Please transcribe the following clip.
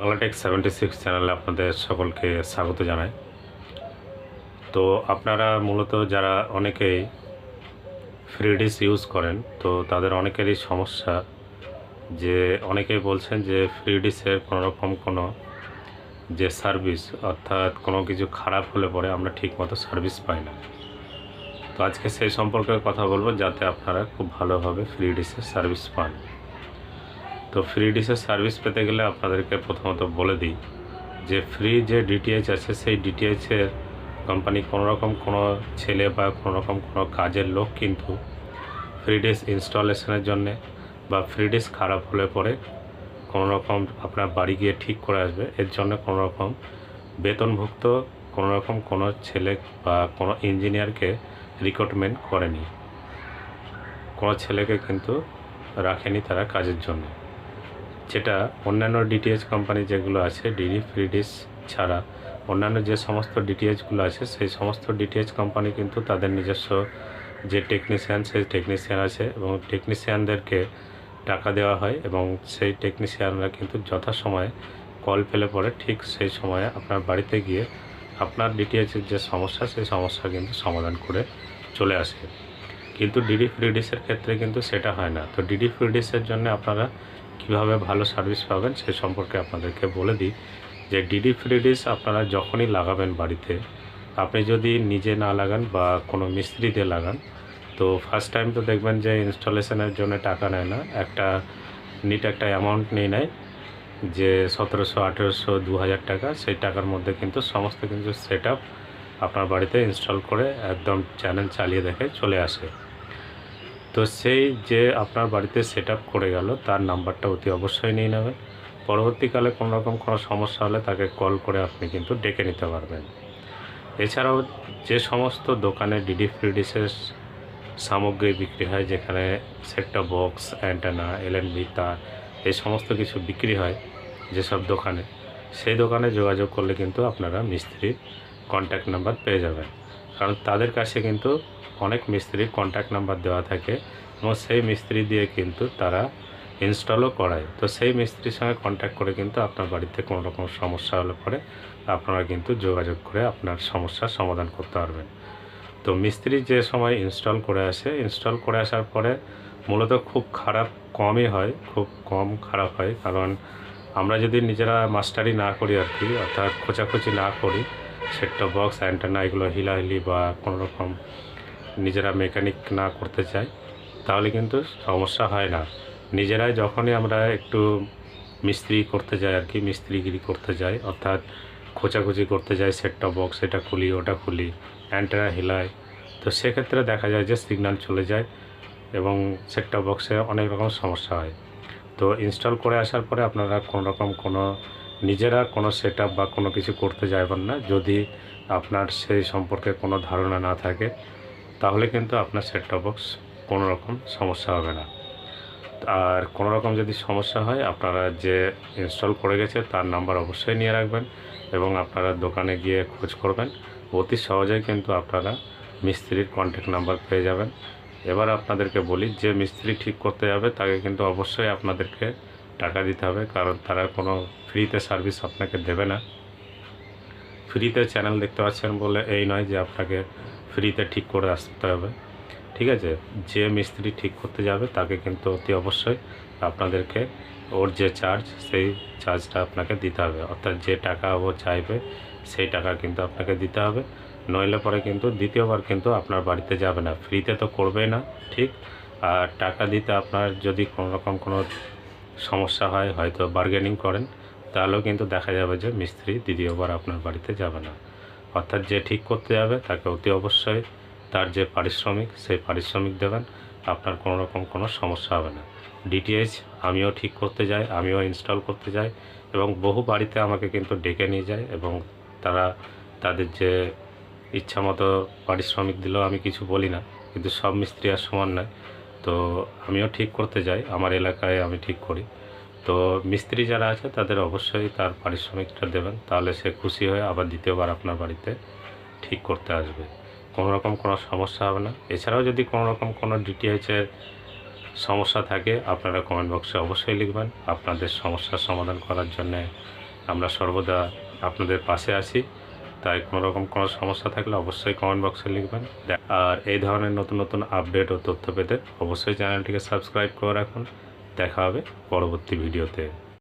বাংলাটেক 76 চ্যানেলে আপনাদের সকলকে স্বাগত জানাই। তো আপনারা মূলত যারা অনেকেই ফ্রি ডিশ ইউজ করেন, তো তাদের অনেকেরই সমস্যা যে অনেকেই বলছেন যে ফ্রি ডিশের কোনোরকম কোনো যে সার্ভিস, অর্থাৎ কোনো কিছু খারাপ হলে পরে আমরা ঠিকমতো সার্ভিস পাই না। তো আজকে সেই সম্পর্কে কথা বলবো যাতে আপনারা খুব ভালোভাবে ফ্রি ডিশের সার্ভিস পান। তো ফ্রি ডিশের সার্ভিস পেতে গেলে আপনাদেরকে প্রথমত বলে দিই যে ফ্রি যে ডিটিএইচ আছে সেই ডিটিএইচের কোম্পানি কোনোরকম কোনো ছেলে বা কোনোরকম কোনো কাজের লোক কিন্তু ফ্রি ডিশ ইনস্টলেশনের জন্যে বা ফ্রি ডিশ খারাপ হলে পরে কোনোরকম আপনার বাড়ি গিয়ে ঠিক করে আসবে, এর জন্য কোনোরকম বেতনভুক্ত কোনোরকম কোনো ছেলে বা কোনো ইঞ্জিনিয়ারকে রিক্রুটমেন্ট করেনি, কোনো ছেলেকে কিন্তু রাখেনি তারা কাজের জন্য। যেটা অন্যান্য ডিটিএইচ কোম্পানি যেগুলো আছে ফ্রি ডিশ ছাড়া অন্যান্য যে সমস্ত ডিটিএইচগুলো আছে সেই সমস্ত ডিটিএইচ কোম্পানি কিন্তু তাদের নিজস্ব যে টেকনিশিয়ান সেই টেকনিশিয়ান আছে এবং টেকনিশিয়ানদেরকে টাকা দেওয়া হয় এবং সেই টেকনিশিয়ানরা কিন্তু যথাসময়ে কল পেলে পরে ঠিক সেই সময়ে আপনার বাড়িতে গিয়ে আপনার ডিটিএইচের যে সমস্যা সেই সমস্যা কিন্তু সমাধান করে চলে আসে। কিন্তু ফ্রি ডিশের ক্ষেত্রে কিন্তু সেটা হয় না। তো ফ্রি ডিশের জন্য আপনারা কীভাবে ভালো সার্ভিস পাবেন সে সম্পর্কে আপনাদেরকে বলে দিই যে ফ্রি ডিশ আপনারা যখনই লাগাবেন বাড়িতে, আপনি যদি নিজে না লাগান বা কোনো মিস্ত্রি দিয়ে লাগান, তো ফার্স্ট টাইম তো দেখবেন যে ইনস্টলেশনের জন্য টাকা নেয় না, একটা অ্যামাউন্ট নিয়ে নেয় যে 1700, 1800, 2000 টাকা। সেই টাকার মধ্যে কিন্তু সমস্ত কিছু সেট আপ আপনার বাড়িতে ইনস্টল করে একদম চ্যানেল চালিয়ে দেখে চলে আসে। তো সেই যে আপনার বাড়িতে সেট আপ করে গেল তার নাম্বারটা অতি অবশ্যই নিয়ে নেবেন। পরবর্তীকালে কোনোরকম কোনো সমস্যা হলে তাকে কল করে আপনি কিন্তু ডেকে নিতে পারবেন। এছাড়াও যে সমস্ত দোকানে ফ্রি ডিশের সামগ্রী বিক্রি হয়, যেখানে সেটটপ বক্স, অ্যান্টেনা, এলএনবি তার এই সমস্ত কিছু বিক্রি হয় যেসব দোকানে, সেই দোকানে যোগাযোগ করলে কিন্তু আপনারা মিস্ত্রির কন্ট্যাক্ট নাম্বার পেয়ে যাবেন। কারণ তাদের কাছে কিন্তু অনেক মিস্ত্রির কন্ট্যাক্ট নাম্বার দেওয়া থাকে এবং সেই মিস্ত্রি দিয়ে কিন্তু তারা ইনস্টলও করায়। তো সেই মিস্ত্রির সঙ্গে কন্ট্যাক্ট করে কিন্তু আপনার বাড়িতে কোনো রকম সমস্যা হলে পরে আপনারা কিন্তু যোগাযোগ করে আপনার সমস্যার সমাধান করতে পারবেন। তো মিস্ত্রি যে সময় ইনস্টল করে আসার পরে মূলত খুব কমই হয়, খুব কম খারাপ হয়। কারণ আমরা যদি নিজেরা মাস্টারি না করি আর কি, অর্থাৎ খোঁচাখুচি না করি, সেটটপ বক্স, অ্যান্টেনা এগুলো হিলাহিলি বা কোনো রকম নিজেরা মেকানিক না করতে চাই, তাহলে কিন্তু সমস্যা হয় না। নিজেরাই যখনই আমরা একটু মিস্ত্রি করতে যাই আর কি, মিস্ত্রিগিরি করতে যাই, অর্থাৎ খোঁচাখুচি করতে যাই, সেটটপ বক্স এটা খুলি ওটা খুলি, অ্যান্টেনা হিলাই, তো সেক্ষেত্রে দেখা যায় যে সিগন্যাল চলে যায় এবং সেটটপ বক্সে অনেক রকম সমস্যা হয়। তো ইনস্টল করে আসার পরে আপনারা কোনো নিজেরা কোনো সেট আপ বা কোনো কিছু করতে যাবেন না যদি আপনার সেই সম্পর্কে কোনো ধারণা না থাকে, তাহলে কিন্তু আপনার সেটটপ বক্স কোনো রকম সমস্যা হবে না। আর কোনো রকম যদি সমস্যা হয়, আপনারা যে ইনস্টল করে গেছে তার নাম্বার অবশ্যই নিয়ে রাখবেন এবং আপনারা দোকানে গিয়ে খোঁজ করবেন। অতি সহজেই কিন্তু আপনারা মিস্ত্রির কন্ট্যাক্ট নাম্বার পেয়ে যাবেন। এবার আপনাদেরকে বলি, যে মিস্ত্রি ঠিক করতে যাবে তাকে কিন্তু অবশ্যই আপনাদেরকে টাকা দিতে হবে, কারণ তারা কোনো ফ্রিতে সার্ভিস আপনাকে দেবে না। ফ্রিতে চ্যানেল দেখতে পাচ্ছেন বলে এই নয় যে আপনাকে ফ্রিতে ঠিক করে আসতে হবে, ঠিক আছে? যে মিস্ত্রি ঠিক করতে যাবে তাকে কিন্তু অতি অবশ্যই আপনাদেরকে ওর যে চার্জ সেই চার্জটা আপনাকে দিতে হবে, অর্থাৎ যে টাকা ও চাইবে সেই টাকা কিন্তু আপনাকে দিতে হবে। নইলে পরে কিন্তু দ্বিতীয়বার কিন্তু আপনার বাড়িতে যাবে না, ফ্রিতে তো করবেই না, ঠিক? আর টাকা দিতে আপনার যদি কোনো রকম কোনো সমস্যা হয়, হয়তো বার্গেনিং করেন, তাহলেও কিন্তু দেখা যাবে যে মিস্ত্রি দ্বিতীয়বার আপনার বাড়িতে যাবে না। অর্থাৎ যে ঠিক করতে যাবে তাকে অতি অবশ্যই তার যে পারিশ্রমিক সেই পারিশ্রমিক দেবেন, আপনার কোনো রকম কোনো সমস্যা হবে না। ডিটিএইচ আমিও ঠিক করতে যাই, আমিও ইনস্টল করতে যাই এবং বহু বাড়িতে আমাকে কিন্তু ডেকে নিয়ে যায় এবং তারা তাদের যে ইচ্ছা মতো পারিশ্রমিক দিলেও আমি কিছু বলি না, কিন্তু সব মিস্ত্রি আর সমান নয়। তো আমিও ঠিক করতে যাই, আমার এলাকায় আমি ঠিক করি। তো মিস্ত্রি যারা আছে তাদের অবশ্যই তার পারিশ্রমিকটা দেবেন, তাহলে সে খুশি হয়ে আবার দ্বিতীয়বার আপনার বাড়িতে ঠিক করতে আসবে, কোনো রকম কোনো সমস্যা হবে না। এছাড়াও যদি কোনো রকম কোনো ডিটিএইচের সমস্যা থাকে আপনারা কমেন্ট বক্সে অবশ্যই লিখবেন। আপনাদের সমস্যার সমাধান করার জন্যে আমরা সর্বদা আপনাদের পাশে আছি। তাই কোনো রকম কোনো সমস্যা থাকলে অবশ্যই কমেন্ট বক্সে লিখবেন। আর এই ধরনের নতুন নতুন আপডেট ও তথ্য পেতে অবশ্যই চ্যানেলটিকে সাবস্ক্রাইব করে রাখুন। দেখা হবে পরবর্তী ভিডিওতে।